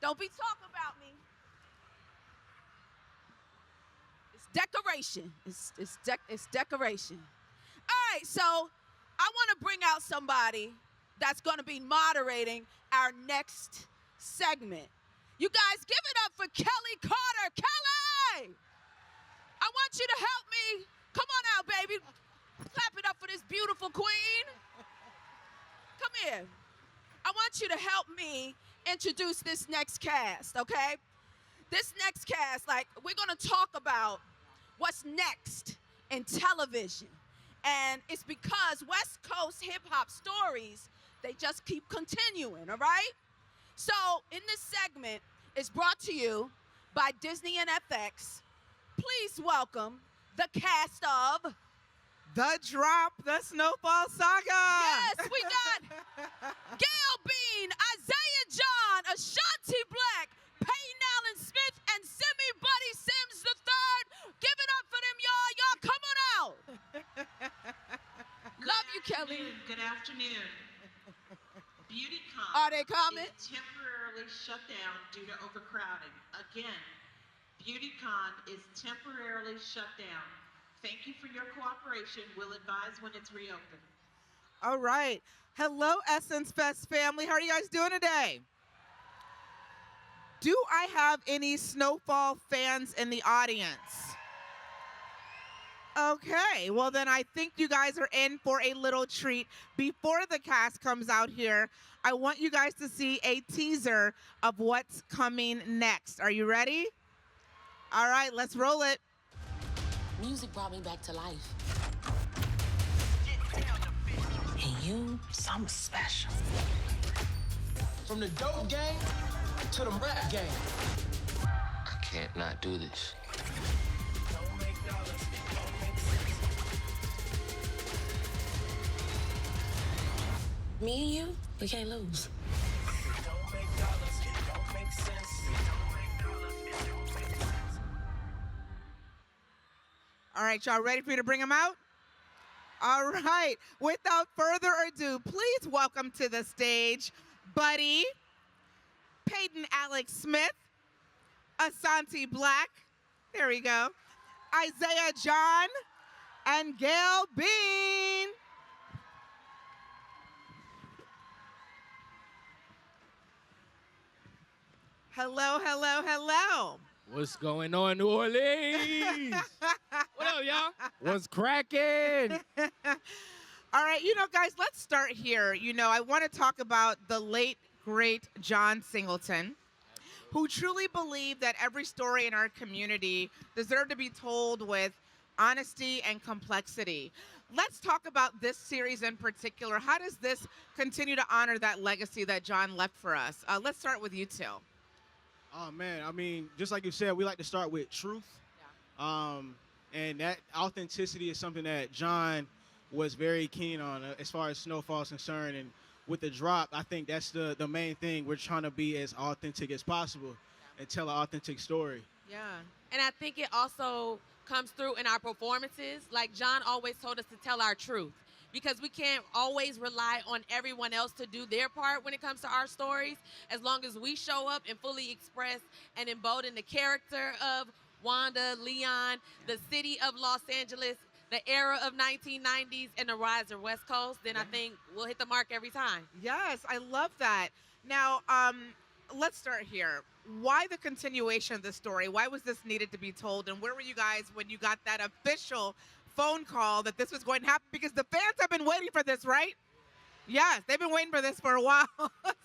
Don't be talking about me. It's decoration. It's decoration. All right, so I want to bring out somebody that's going to be moderating our next segment. You guys, give it up for Kelly Carter. Kelly! I want you to help me. Come on out, baby. Clap it up for this beautiful queen. Come here. I want you to help me introduce this next cast, okay? This next cast, like, we're going to talk about what's next in television. And it's because West Coast hip-hop stories, they just keep continuing, all right? So in this segment, it's brought to you by Disney and FX. Please welcome the cast of The Drop, the Snowfall Saga. Yes, we got Gail Bean, Isaiah John, Ashanti Black, Peyton Allen Smith, and Simi Buddy Sims III. Give it up for them, y'all. Y'all come on out. Love you, Kelly. Good afternoon. BeautyCon Are they coming? is temporarily shut down due to overcrowding. Again, BeautyCon is temporarily shut down. Thank you for your cooperation. We'll advise when it's reopened. All right. Hello, Essence Fest family. How are you guys doing today? Do I have any Snowfall fans in the audience? Okay, well then I think you guys are in for a little treat. Before the cast comes out here, I want you guys to see a teaser of what's coming next. Are you ready? All right, let's roll it. Music brought me back to life. And you, something special. From the dope game to the rap game. I can't not do this. Me and you, we can't lose. All right, y'all ready for me to bring them out? All right, without further ado, please welcome to the stage Buddy, Peyton Alex Smith, Ashanti Black, there we go, Isaiah John, and Gail Bean. Hello, hello, hello. What's going on, New Orleans? What up, y'all? What's cracking? All right, guys, let's start here. I want to talk about the late, great John Singleton, who truly believed that every story in our community deserved to be told with honesty and complexity. Let's talk about this series in particular. How does this continue to honor that legacy that John left for us? Let's start with you two. Oh, man. I mean, just like you said, we like to start with truth. Yeah. And that authenticity is something that John was very keen on as far as Snowfall is concerned. And with the drop, I think that's the main thing. We're trying to be as authentic as possible and tell an authentic story. Yeah. And I think it also comes through in our performances. Like John always told us to tell our truth, because we can't always rely on everyone else to do their part when it comes to our stories. As long as we show up and fully express and embolden the character of Wanda, Leon, the city of Los Angeles, the era of 1990s, and the rise of West Coast, then I think we'll hit the mark every time. Yes, I love that. Now, let's start here. Why the continuation of the story? Why was this needed to be told? And where were you guys when you got that official phone call that this was going to happen? Because the fans have been waiting for this, right? Yes, they've been waiting for this for a while.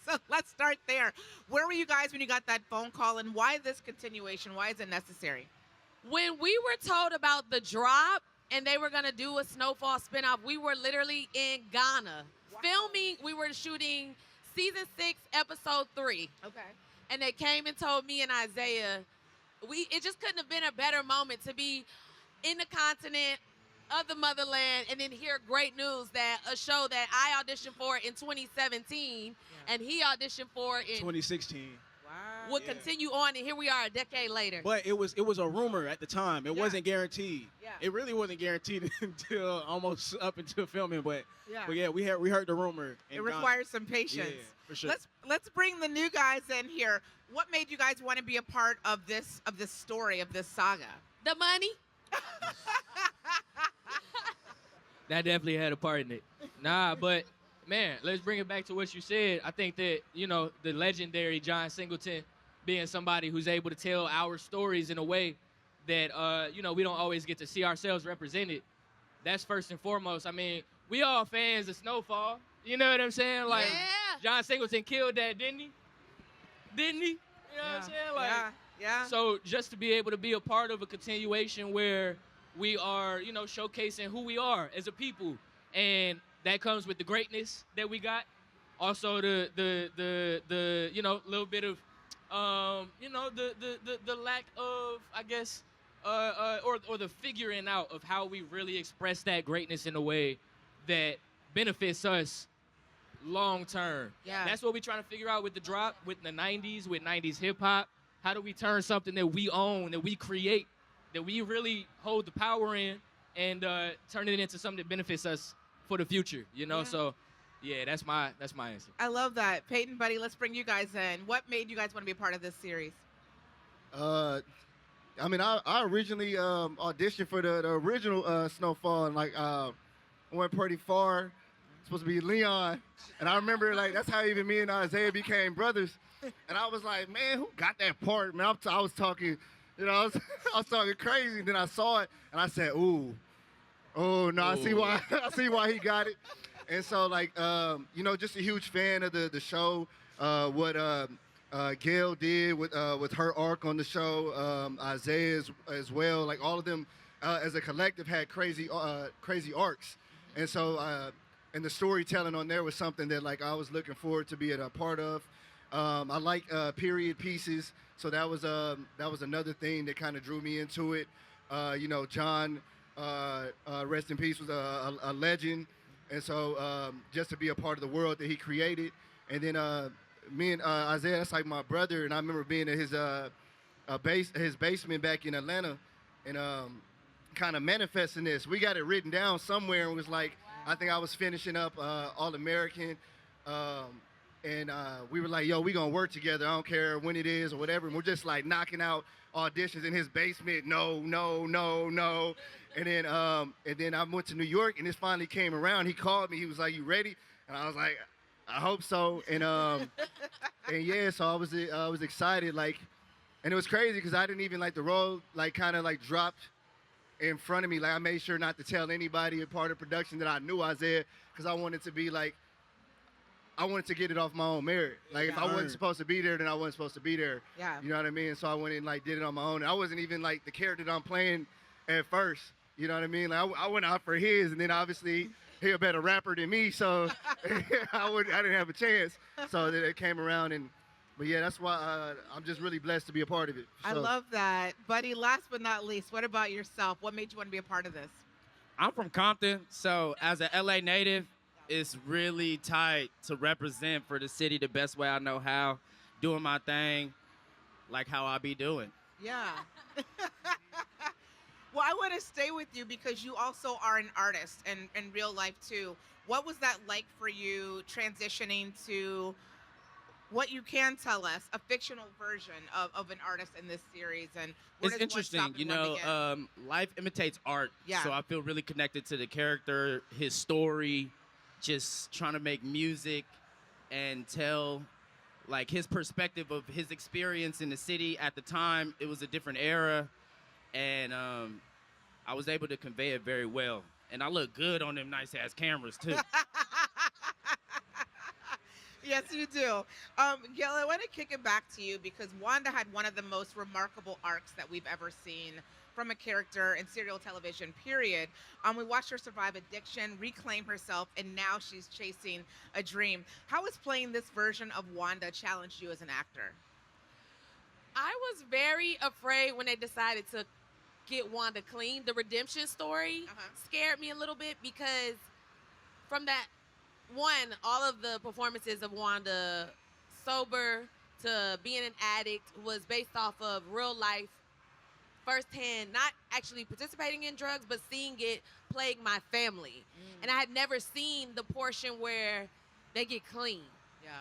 So let's start there. Where were you guys when you got that phone call, and why this continuation? Why is it necessary? When we were told about the drop and they were going to do a Snowfall spinoff, we were literally in Ghana filming. We were shooting season 6, episode 3. Okay. And they came and told me and Isaiah, it just couldn't have been a better moment to be in the continent of the motherland and then hear great news that a show that I auditioned for in 2017 and he auditioned for in 2016. Wow. would continue on, and here we are a decade later. But it was a rumor at the time. It wasn't guaranteed. Yeah. It really wasn't guaranteed until almost up until filming. But Yeah. we heard the rumor. It requires some patience. Yeah, For sure. Let's bring the new guys in here. What made you guys want to be a part of this story, of this saga? The money. That definitely had a part in it. Nah, but man, let's bring it back to what you said. I think that, the legendary John Singleton being somebody who's able to tell our stories in a way that, we don't always get to see ourselves represented. That's first and foremost. I mean, we all fans of Snowfall. You know what I'm saying? Like, Yeah. John Singleton killed that, didn't he? Didn't he? You know what I'm saying? Like, yeah. So just to be able to be a part of a continuation where we are, showcasing who we are as a people, and that comes with the greatness that we got. Also the little bit of, the lack of, I guess, or the figuring out of how we really express that greatness in a way that benefits us long term. Yeah. That's what we're trying to figure out with the drop, with the 90s, with 90s hip hop. How do we turn something that we own, that we create, that we really hold the power in, and turn it into something that benefits us for the future, Yeah. So, yeah, that's my answer. I love that. Peyton, buddy, let's bring you guys in. What made you guys want to be a part of this series? I originally auditioned for the original Snowfall, and went pretty far. Supposed to be Leon, and I remember that's how even me and Isaiah became brothers. And I was like, man, who got that part? Man, I was talking, I was talking crazy. And then I saw it, and I said, ooh, oh no, I see why he got it. And so just a huge fan of the show. What Gail did with her arc on the show, Isaiah as well. Like all of them as a collective had crazy arcs, and so and the storytelling on there was something that I was looking forward to being a part of. I like period pieces, so that was another thing that kind of drew me into it. John, rest in peace, was a legend, and so just to be a part of the world that he created. And then me and Isaiah, that's like my brother, and I remember being in his basement back in Atlanta, and kind of manifesting this. We got it written down somewhere, and was like, I think I was finishing up All-American, and we were like, yo, we gonna work together. I don't care when it is or whatever. And we're just knocking out auditions in his basement. No. And then I went to New York, and this finally came around. He called me. He was like, you ready? And I was like, I hope so. And and yeah, so I was excited. And it was crazy because I didn't even the role kind of dropped in front of me. I made sure not to tell anybody a part of production that I knew Isaiah, because I wanted to be I wanted to get it off my own merit. If I wasn't supposed to be there, then I wasn't supposed to be there. Yeah. You know what I mean? So I went and did it on my own. And I wasn't even the character that I'm playing at first. You know what I mean? I went out for his, and then obviously he a better rapper than me, so I didn't have a chance. So then it came around, but yeah, that's why I'm just really blessed to be a part of it. I love that. Buddy, last but not least, what about yourself? What made you want to be a part of this? I'm from Compton, so as an LA native, it's really tight to represent for the city the best way I know how, doing my thing like how I be doing. Yeah. Well, I want to stay with you because you also are an artist in real life too. What was that like for you transitioning to what you can tell us, a fictional version of an artist in this series? And where it's does one stop interesting, and one begin? life imitates art. Yeah. So I feel really connected to the character, his story, just trying to make music and tell his perspective of his experience in the city at the time. It was a different era, and I was able to convey it very well. And I look good on them nice ass cameras too. Yes, you do. Gail, I want to kick it back to you because Wanda had one of the most remarkable arcs that we've ever seen from a character in serial television, period. We watched her survive addiction, reclaim herself, and now she's chasing a dream. How has playing this version of Wanda challenged you as an actor? I was very afraid when they decided to get Wanda clean. The redemption story scared me a little bit because from that one, all of the performances of Wanda sober to being an addict was based off of real life, firsthand, not actually participating in drugs, but seeing it plague my family. And I had never seen the portion where they get clean. Yeah.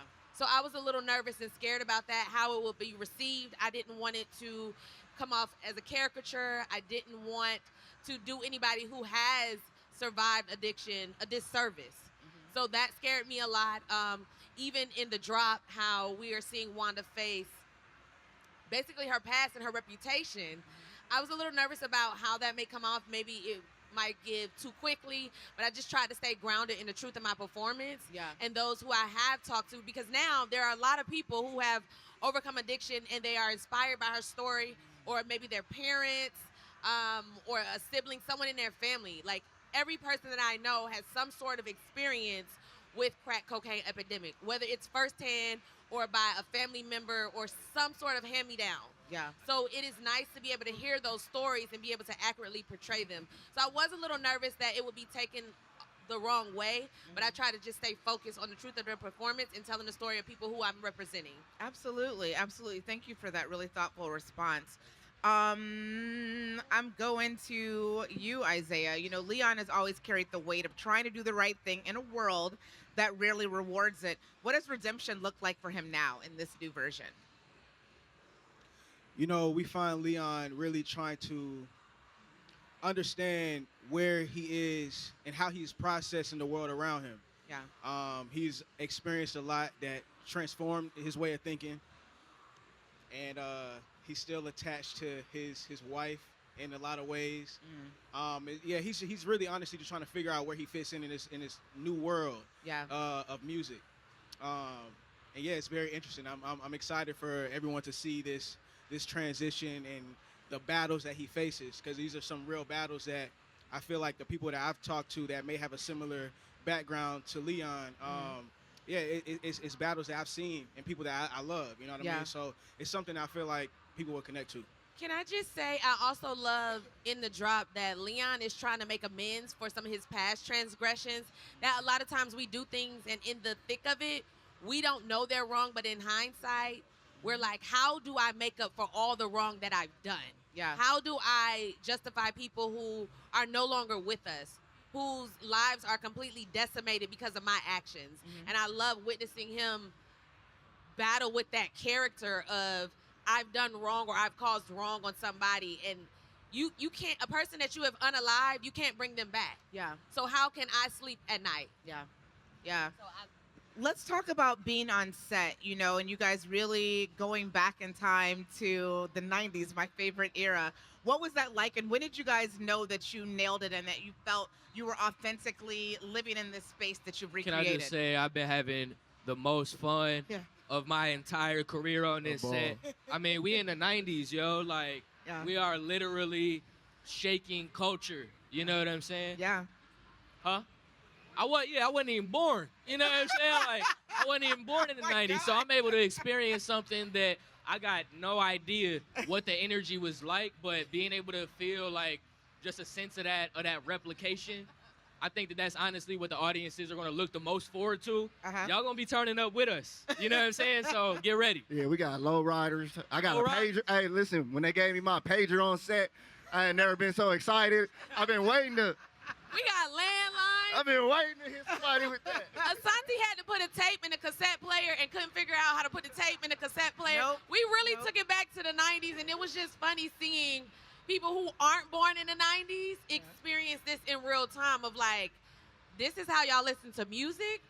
So I was a little nervous and scared about that, how it would be received. I didn't want it to come off as a caricature. I didn't want to do anybody who has survived addiction a disservice. So that scared me a lot. Even in the drop, how we are seeing Wanda face basically her past and her reputation. I was a little nervous about how that may come off. Maybe it might give too quickly, but I just tried to stay grounded in the truth of my performance. And those who I have talked to, because now there are a lot of people who have overcome addiction and they are inspired by her story, or maybe their parents, or a sibling, someone in their family. Like, every person that I know has some sort of experience with crack cocaine epidemic, whether it's firsthand or by a family member or some sort of hand-me-down. So it is nice to be able to hear those stories and be able to accurately portray them. So I was a little nervous that it would be taken the wrong way, but I try to just stay focused on the truth of their performance and telling the story of people who I'm representing. Absolutely, absolutely. Thank you for that really thoughtful response. I'm going to you, Isaiah. You know, Leon has always carried the weight of trying to do the right thing in a world that rarely rewards it. What does redemption look like for him now in this new version? You know, we find Leon really trying to understand where he is and how he's processing the world around him. He's experienced a lot that transformed his way of thinking, and he's still attached to his wife in a lot of ways. He's really honestly just trying to figure out where he fits in this new world of music. And yeah, it's very interesting. I'm excited for everyone to see this transition and the battles that he faces, because these are some real battles that I feel like the people that I've talked to that may have a similar background to Leon, it's battles that I've seen and people that I love, you know what I mean? So it's something I feel like people will connect to. Can I just say, I also love in the drop that Leon is trying to make amends for some of his past transgressions. That a lot of times we do things and in the thick of it, we don't know they're wrong, but in hindsight, we're like, how do I make up for all the wrong that I've done? How do I justify people who are no longer with us, whose lives are completely decimated because of my actions? And I love witnessing him battle with that character of, I've done wrong or I've caused wrong on somebody, and you can't, a person that you have unalived, you can't bring them back. So how can I sleep at night? So Let's talk about being on set, you know, and you guys really going back in time to the 90s, my favorite era. What was that like, and when did you guys know that you nailed it and that you felt you were authentically living in this space that you've recreated? Can I just say, I've been having the most fun of my entire career on this set. I mean, we in the 90s, yo. Like, we are literally shaking culture. You know what I'm saying? Huh? I wasn't even born. You know what I'm saying? Like, I wasn't even born in the 90s, so I'm able to experience something that I got no idea what the energy was like, but being able to feel like just a sense of that replication, I think that's honestly what the audiences are going to look the most forward to. Y'all going to be turning up with us. You know what I'm saying? So get ready. Yeah, we got low riders. I got a pager. Hey, listen, when they gave me my pager on set, I ain't never been so excited. I've been waiting to... We got landlines. I've been waiting to hit somebody with that. Asante had to put a tape in a cassette player and couldn't figure out how to put the tape in a cassette player. We really took it back to the 90s, and it was just funny seeing people who aren't born in the 90s experience this in real time of like, this is how y'all listen to music?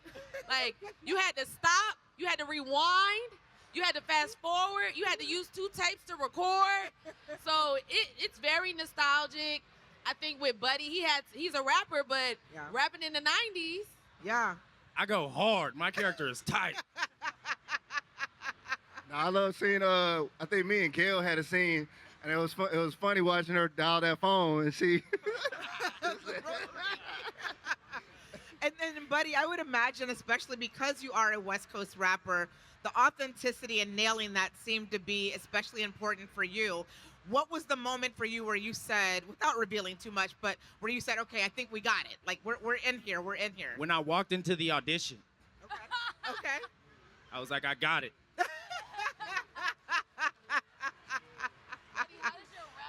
Like, you had to stop, you had to rewind, you had to fast forward, you had to use 2 tapes to record. So it's very nostalgic. I think with Buddy, he's a rapper, but rapping in the 90s. I go hard. My character is tight. I love seeing, I think me and Gail had a scene, and it was funny watching her dial that phone and see. And then, Buddy, I would imagine, especially because you are a West Coast rapper, the authenticity and nailing that seemed to be especially important for you. What was the moment for you where you said, without revealing too much, but where you said, okay, I think we got it. Like, we're in here. We're in here. When I walked into the audition. Okay. I was like, I got it.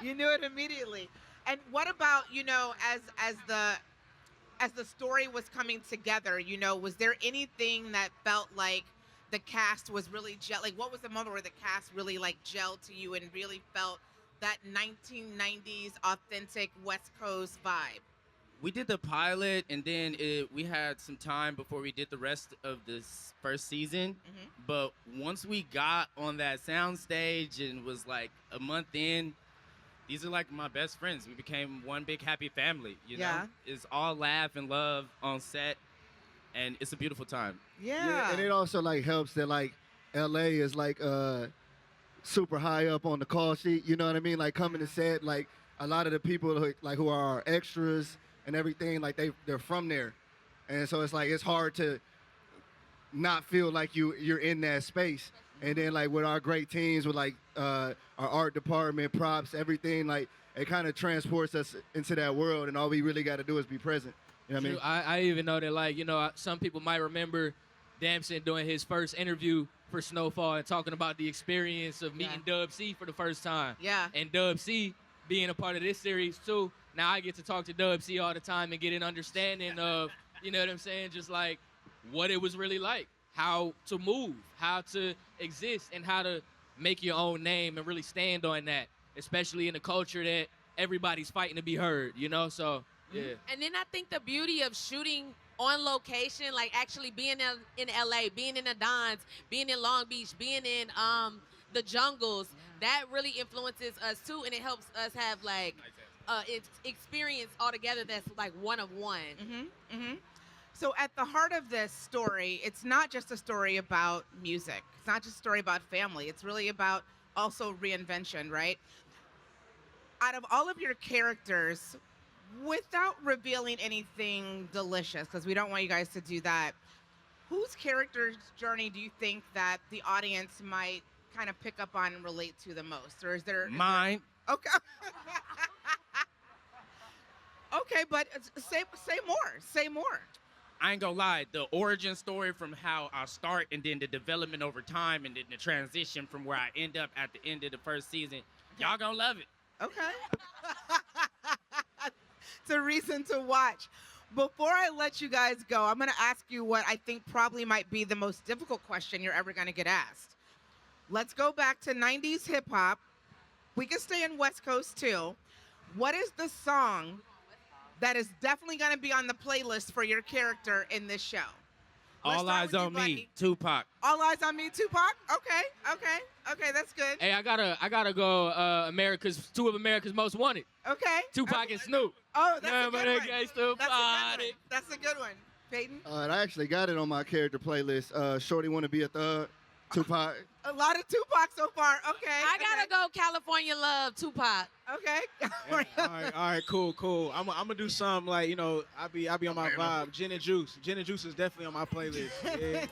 You knew it immediately. And what about, you know, as the story was coming together, you know, was there anything that felt like the cast was really like what was the moment where the cast really like gelled to you and really felt that 1990s authentic West Coast vibe? We did the pilot, and then we had some time before we did the rest of this first season. But once we got on that sound stage and was like a month in, these are like my best friends. We became one big happy family, you know? It's all laugh and love on set, and it's a beautiful time. Yeah. And it also like helps that like LA is like super high up on the call sheet, you know what I mean? Like coming to set, like a lot of the people who are our extras and everything, like they're from there. And so it's like it's hard to not feel like you're in that space. And then like with our great teams with like our art department, props, everything, like it kind of transports us into that world, and all we really got to do is be present. You know what I mean? I even know that, like, you know, some people might remember Damson doing his first interview for Snowfall and talking about the experience of meeting Dub C for the first time. Yeah. And Dub C being a part of this series too. Now I get to talk to Dub C all the time and get an understanding of, you know what I'm saying, just like what it was really like, how to move, how to exist, and how to make your own name and really stand on that, especially in a culture that everybody's fighting to be heard, you know? So, yeah. And then I think the beauty of shooting on location, like actually being in LA, being in the Dons, being in Long Beach, being in the jungles, that really influences us too, and it helps us have like experience altogether that's like one of one. So at the heart of this story, it's not just a story about music. It's not just a story about family. It's really about also reinvention, right? Out of all of your characters, without revealing anything delicious, because we don't want you guys to do that, whose character's journey do you think that the audience might kind of pick up on and relate to the most? Or is there... Mine. Okay. Okay, but say more. Say more. I ain't gonna lie, the origin story from how I start and then the development over time and then the transition from where I end up at the end of the first season, y'all gonna love it. Okay. It's a reason to watch. Before I let you guys go, I'm going to ask you what I think probably might be the most difficult question you're ever going to get asked. Let's go back to 90s hip hop. We can stay in West Coast too. What is the song that is definitely going to be on the playlist for your character in this show? All Eyes on Me, Tupac. All Eyes on Me, Tupac? Okay, that's good. Hey, I gotta go. Two of America's Most Wanted. Okay. Tupac and Snoop. Oh, that's a good one. That's a good one. Peyton? I actually got it on my character playlist. Shorty Wanna Be a Thug, Tupac. A lot of Tupac so far. Okay. I gotta go California Love, Tupac. Okay. All right, cool. I'm gonna do something like, you know, I'll be on my vibe. Gin and Juice is definitely on my playlist. Yeah.